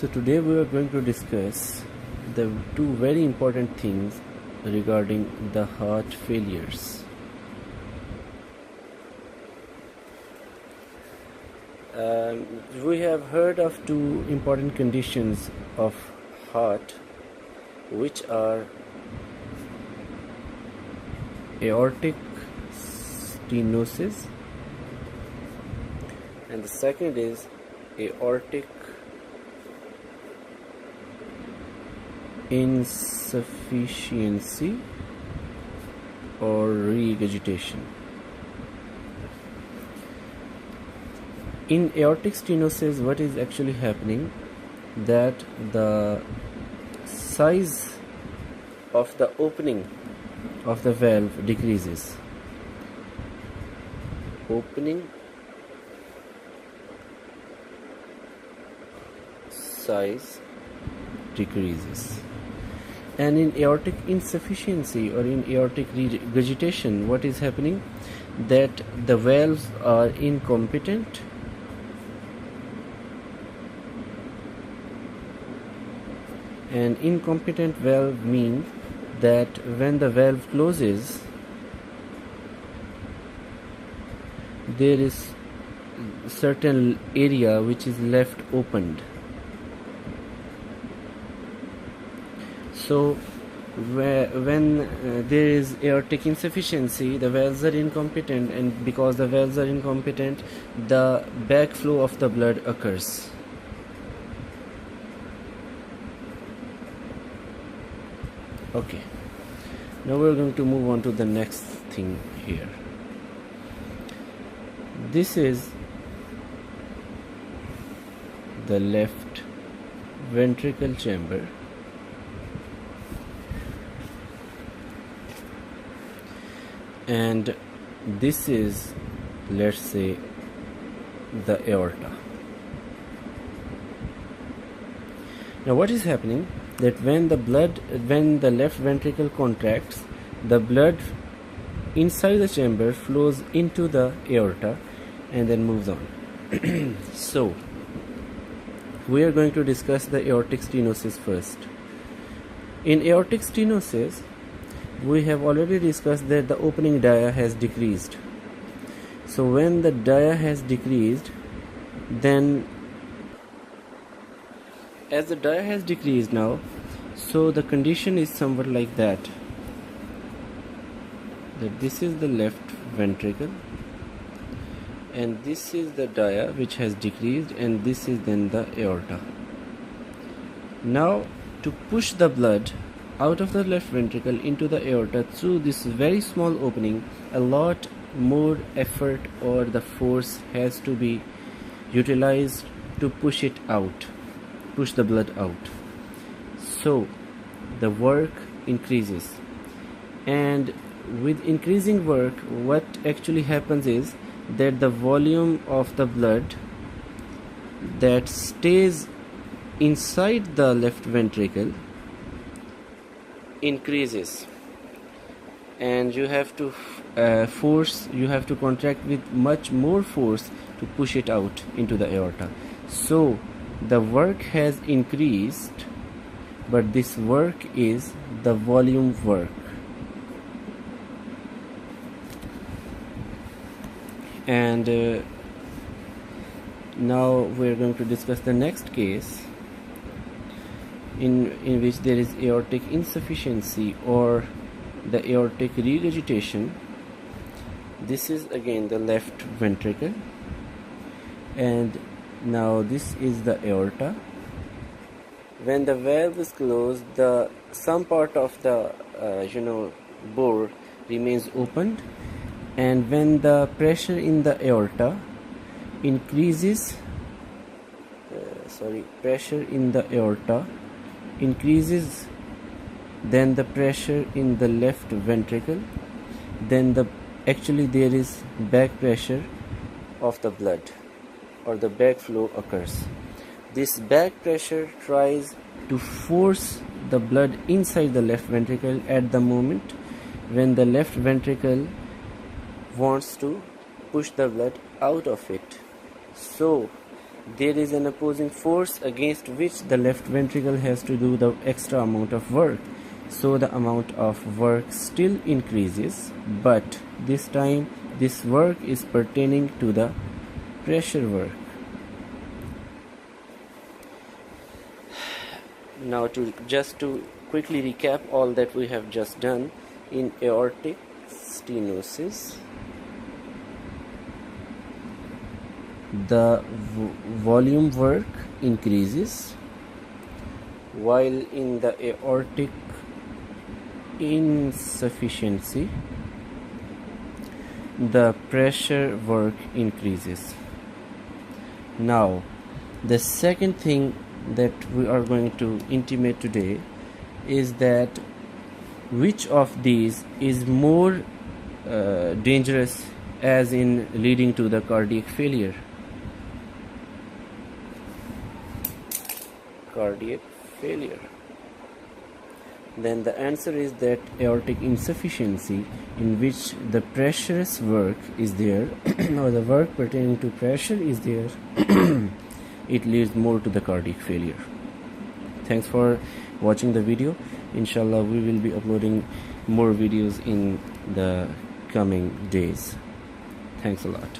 So today we are going to discuss the two very important things regarding the heart failures. We have heard of two important conditions of heart, which are aortic stenosis and the second is aortic insufficiency or regurgitation. In aortic stenosis, what is actually happening, that the size of the opening of the valve decreases. Opening size decreases. And in aortic insufficiency or in aortic regurgitation, what is happening, that the valves are incompetent and incompetent valve means that when the valve closes, there is certain area which is left opened. So when there is aortic insufficiency, the valves are incompetent, and because the valves are incompetent, the backflow of the blood occurs. Okay, now we're going to move on to the next thing here. This is the left ventricle chamber, and this is, let's say, the aorta. Now what is happening, that when the left ventricle contracts, the blood inside the chamber flows into the aorta and then moves on. So we are going to discuss the aortic stenosis first. In aortic stenosis, we have already discussed that the opening dia has decreased. So when the dia has decreased, then as the dia has decreased now, so the condition is somewhat like that this is the left ventricle and this is the dia which has decreased, and this is then the aorta. Now to push the blood out of the left ventricle into the aorta through this very small opening, a lot more effort or the force has to be utilized to push it out, push the blood out. So the work increases, and with increasing work, what actually happens is that the volume of the blood that stays inside the left ventricle increases, and you have to contract with much more force to push it out into the aorta. So the work has increased, but this work is the volume work. And now we're going to discuss the next case in which there is aortic insufficiency or the aortic regurgitation. This is again the left ventricle, and now this is the aorta. When the valve is closed, some part of the bore remains opened, and when the pressure in the aorta increases, then the pressure in the left ventricle, then there is back pressure of the blood, or the backflow occurs. This back pressure tries to force the blood inside the left ventricle at the moment when the left ventricle wants to push the blood out of it. So there is an opposing force against which the left ventricle has to do the extra amount of work. So the amount of work still increases, but this time this work is pertaining to the pressure work. Now to quickly recap all that we have just done in aortic stenosis, the volume work increases, while in the aortic insufficiency the pressure work increases. Now the second thing that we are going to intimate today is that which of these is more dangerous, as in leading to the cardiac failure. Then the answer is that aortic insufficiency, in which the pressurous work is there or the work pertaining to pressure is there, it leads more to the cardiac failure. Thanks for watching the video. Inshallah, we will be uploading more videos in the coming days. Thanks a lot.